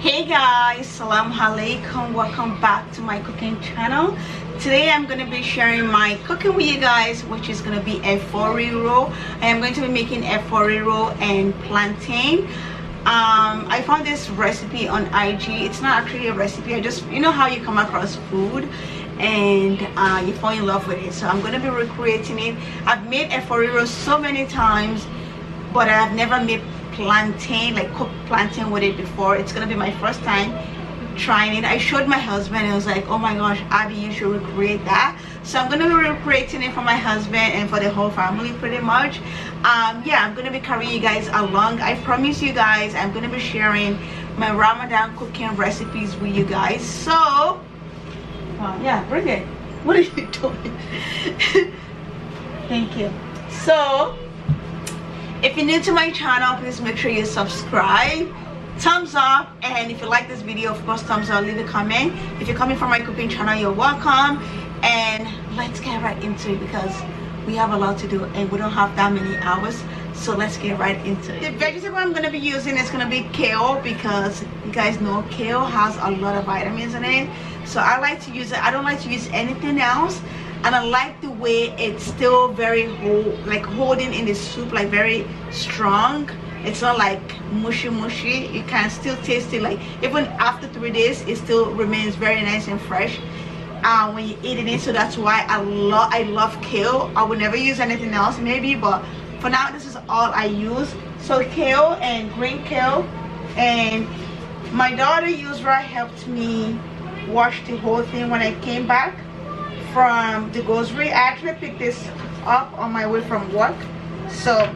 Hey guys, salam alaikum, welcome back to my cooking channel. Today I'm going to be sharing my cooking with you guys, which is going to be a roll. I am going to be making a roll and plantain. I found this recipe on IG. It's not actually a recipe, I just, you know how you come across food and you fall in love with it. So I'm going to be recreating it. I've made a roll so many times, but I've never made plantain, like cooked plantain with it before. It's gonna be my first time trying it. I showed my husband and I was like, oh my gosh, Abby, you should recreate that. So I'm gonna be recreating it for my husband and for the whole family pretty much. Yeah, I'm gonna be carrying you guys along. I promise you guys I'm gonna be sharing my Ramadan cooking recipes with you guys. So yeah, bring it. What are you doing? Thank you. So if you're new to my channel, please make sure you subscribe, thumbs up, and if you like this video, of course, thumbs up, leave a comment. If you're coming from my cooking channel, you're welcome. And let's get right into it because we have a lot to do and we don't have that many hours, so let's get right into it. The vegetable I'm going to be using is going to be kale, because you guys know kale has a lot of vitamins in it, so I like to use it. I don't like to use anything else. And I like the way it's still very holding in the soup, like very strong. It's not like mushy. You can still taste it, like even after 3 days it still remains very nice and fresh when you're eating it. So that's why I love kale. I would never use anything else maybe, but for now this is all I use. So kale and green kale, and my daughter Yusra helped me wash the whole thing when I came back from the grocery. I actually picked this up on my way from work, so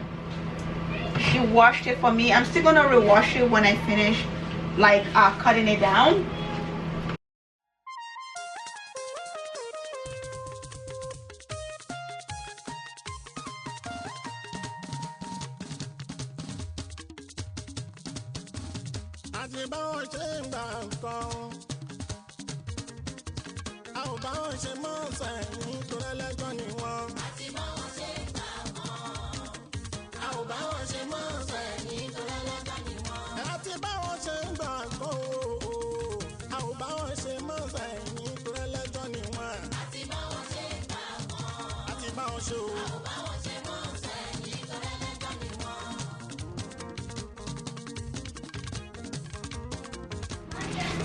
she washed it for me. I'm still gonna rewash it when I finish like cutting it down.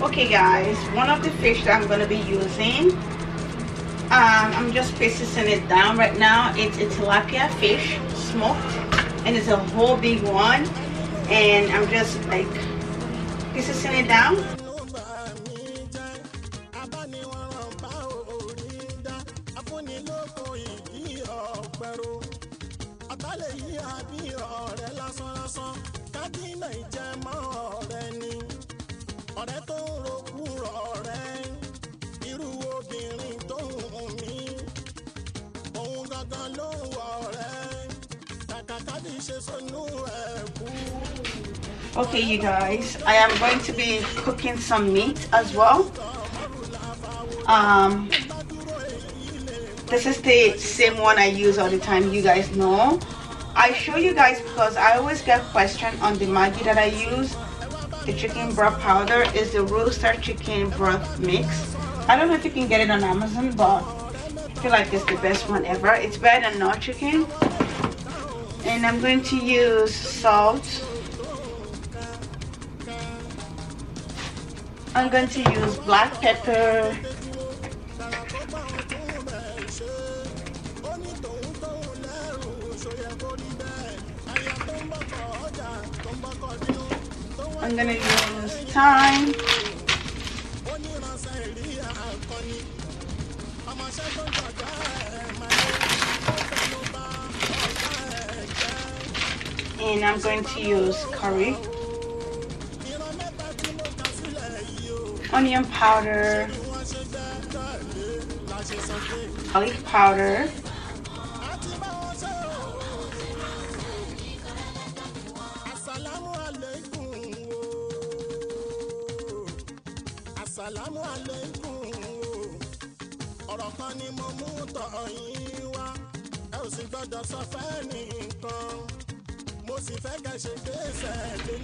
Okay guys, one of the fish that I'm going to be using, I'm just piecing it down right now. It's a tilapia fish, smoked, and it's a whole big one, and I'm just like piecing it down. Okay you guys, I am going to be cooking some meat as well. This is the same one I use all the time, you guys know. I show you guys because I always get questions on the Maggi that I use. The chicken broth powder is the roaster chicken broth mix. I don't know if you can get it on Amazon, but I feel like it's the best one ever. It's better than no chicken. And I'm going to use salt. I'm going to use black pepper. I'm going to use thyme. And I'm going to use curry, onion powder, garlic powder,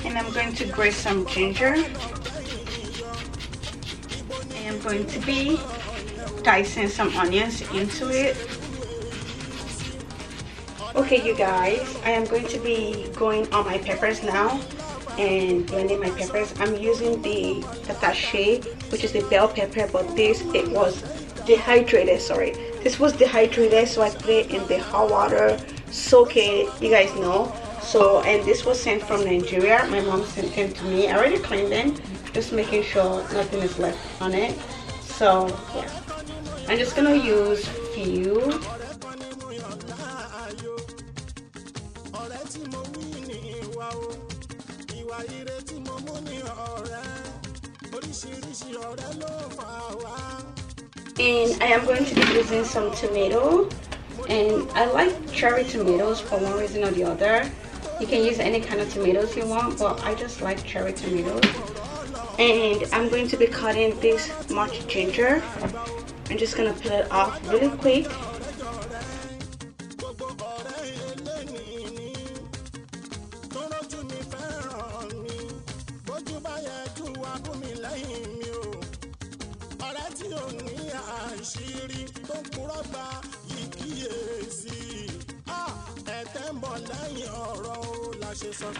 and I'm going to grate some ginger. am going to be dicing some onions into it. Okay, you guys, I am going to be going on my peppers now and blending my peppers. I'm using the attaché, which is the bell pepper, but it was dehydrated. Sorry, this was dehydrated, so I put it in the hot water, soak it, you guys know. So, and this was sent from Nigeria. My mom sent them to me. I already cleaned them, just making sure nothing is left on it. So yeah, I'm just gonna use few. And I am going to be using some tomato, and I like cherry tomatoes for one reason or the other. You can use any kind of tomatoes you want, but I just like cherry tomatoes. And I'm going to be cutting this much ginger. I'm just gonna peel it off really quick.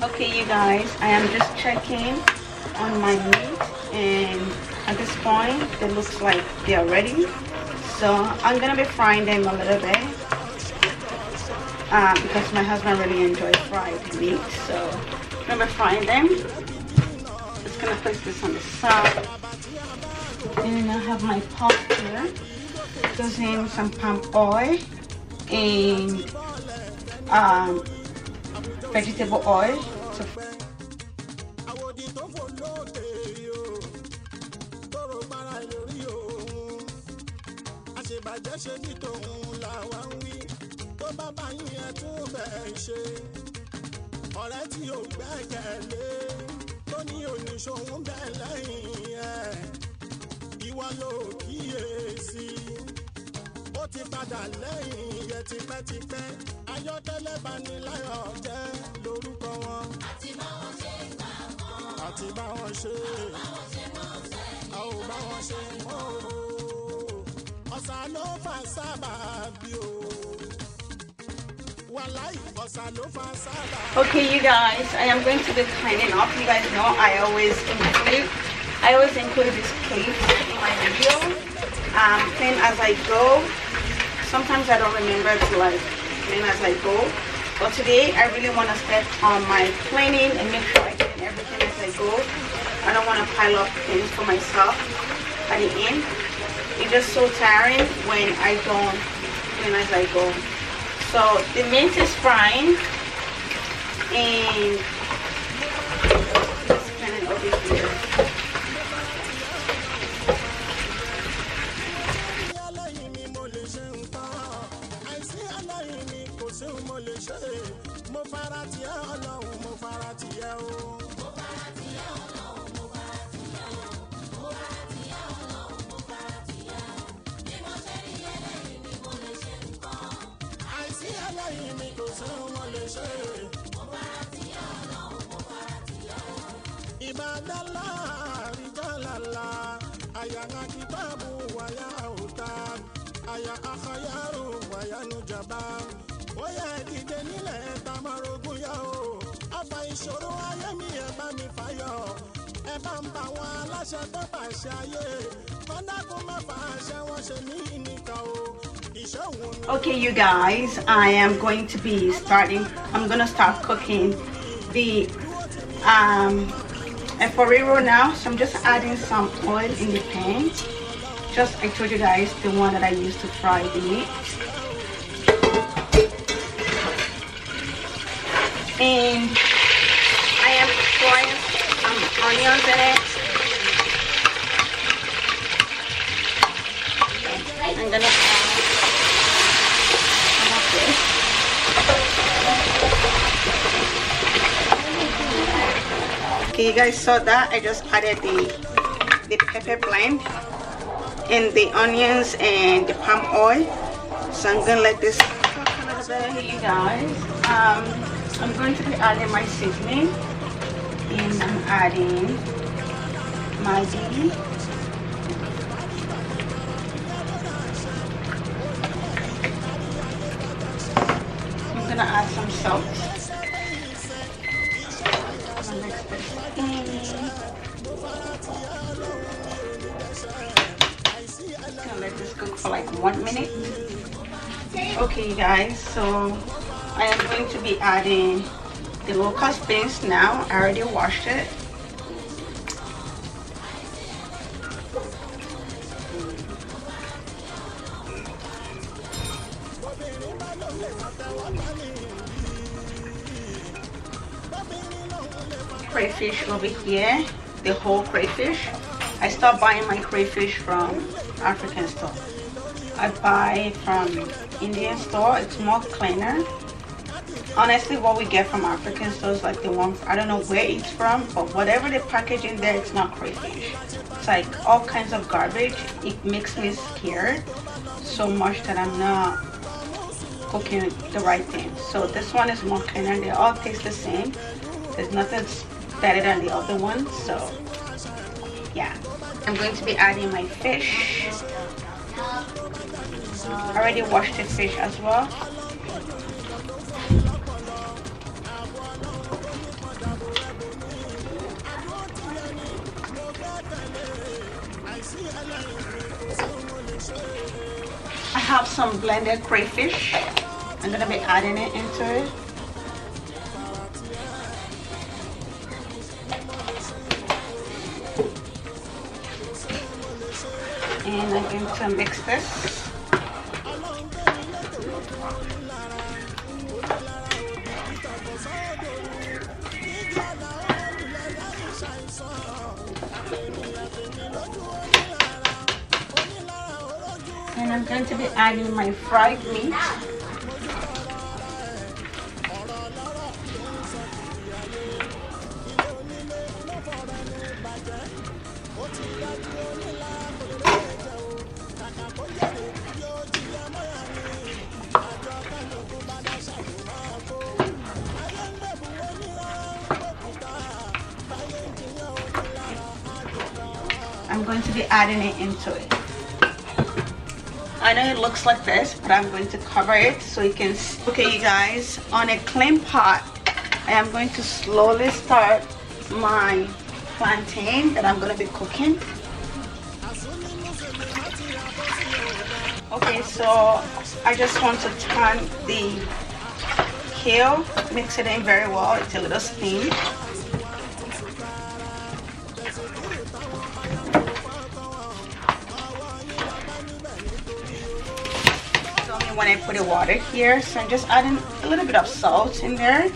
Okay, you guys, I am just checking on my meat, and at this point it looks like they are ready. So I'm gonna be frying them a little bit because my husband really enjoys fried meat. So I'm gonna be frying them. Just gonna place this on the side, and I have my pot here. Using some palm oil and vegetable oil. Ó ti padà lẹ́yìn yẹn tipẹ́tipẹ́, ayọ́kẹ́lẹ́ baniláyọ̀ jẹ́ lórúkọ wọn. Àti bá wọn ṣe gbà wọn. Àti bá wọn ṣe. A ò bá wọn ṣe mọ́ o. Ọ̀sà ló fà sábàbí o. Wàláì ọ̀sà ló fà sábàbí. Okay, you guys, I am going to be cleaning up. You guys know I always include this clip in my video. Clean as I go. Sometimes I don't remember to like clean as I go, but today I really want to step on my cleaning and make sure I clean everything as I go. I don't want to pile up things for myself at the end. It's just so tiring when I don't clean as I go. So the meat is frying, and just clean it over here. Okay, you guys, I am going to be starting. I'm gonna start cooking the OKRO now. So I'm just adding some oil in the pan. Just, I told you guys, the one that I used to fry the meat. And I am throwing some onions in it. I'm gonna add some of this. Okay, you guys saw that. I just added the pepper blend and the onions and the palm oil. So I'm gonna let this cook a little bit. You guys, I'm going to be adding my seasoning, and I'm adding Maggi, for like 1 minute. Okay you guys, so I am going to be adding the locust beans now. I already washed it. Crayfish over here, the whole crayfish. I stopped buying my crayfish from African store. I buy from Indian store. It's more cleaner. Honestly, what we get from African stores, like the one, I don't know where it's from, but whatever the package in there, it's not crayfish. It's like all kinds of garbage. It makes me scared so much that I'm not cooking the right thing. So this one is more cleaner. They all taste the same. There's nothing better than the other one. So yeah, I'm going to be adding my fish. I already washed the fish as well. I have some blended crayfish. I'm gonna be adding it into it. And I'm going to mix this. And I'm going to be adding my fried meat. I'm going to be adding it into it. I know it looks like this, but I'm going to cover it so you can see. Okay you guys, on a clean pot, I am going to slowly start my plantain that I'm going to be cooking. Okay, so I just want to turn the kale, mix it in very well. It's a little steam. When I put the water here, so I'm just adding a little bit of salt in there.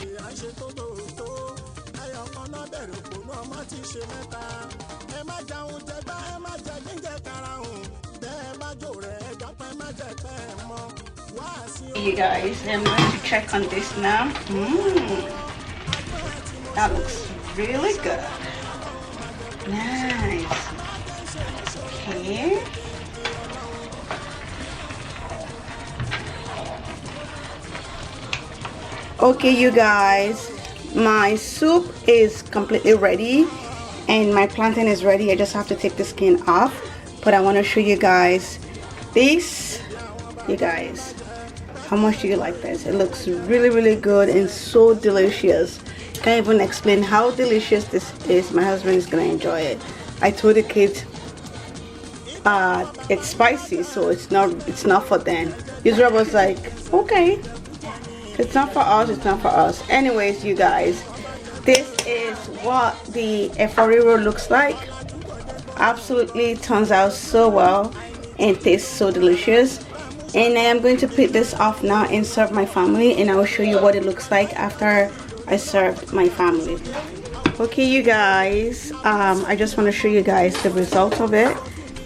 You guys, I'm going to check on this now. That looks really good. Nice. Okay. Okay you guys, my soup is completely ready and my plantain is ready. I just have to take the skin off, but I want to show you guys this. You guys, how much do you like this? It looks really good and so delicious. Can't even explain how delicious this is. My husband is gonna enjoy it. I told the kids it's spicy, so it's not for them. Yusra was like, okay, it's not for us, it's not for us. Anyways you guys, this is what the efforiro looks like. Absolutely turns out so well and tastes so delicious. And I am going to put this off now and serve my family, and I will show you what it looks like after I served my family. Okay you guys, I just want to show you guys the result of it.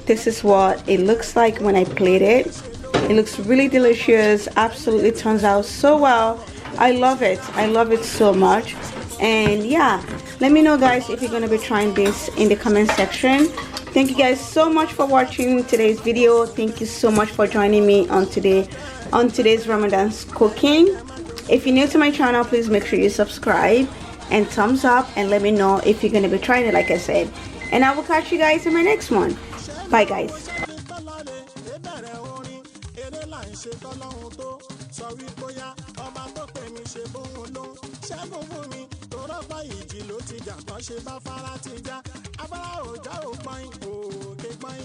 This is what it looks like when I plate it. It looks really delicious. Absolutely turns out so well. I love it. I love it so much. And yeah, let me know guys if you're going to be trying this in the comment section. Thank you guys so much for watching today's video. Thank you so much for joining me on today's Ramadan cooking. If you're new to my channel, please make sure you subscribe and thumbs up and let me know if you're going to be trying it like I said. And I will catch you guys in my next one. Bye guys. là ń ṣe tọ́lọ́run tó sọ wípé yá ọba tó pè mí ṣe bóun ló ń ṣẹ́gun fún mi tó rọ́pá ìjì ló ti jà tán ṣe bá fara ti já abára òjá ò pọ́n òkè pọ́n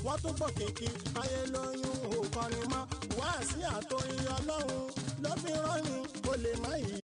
wọ́n tún pọ̀ kìkì ayé lóyún òkànnì mọ́ wá sí àtòyìn ọlọ́run ló fi rán mi kó lè má yìí.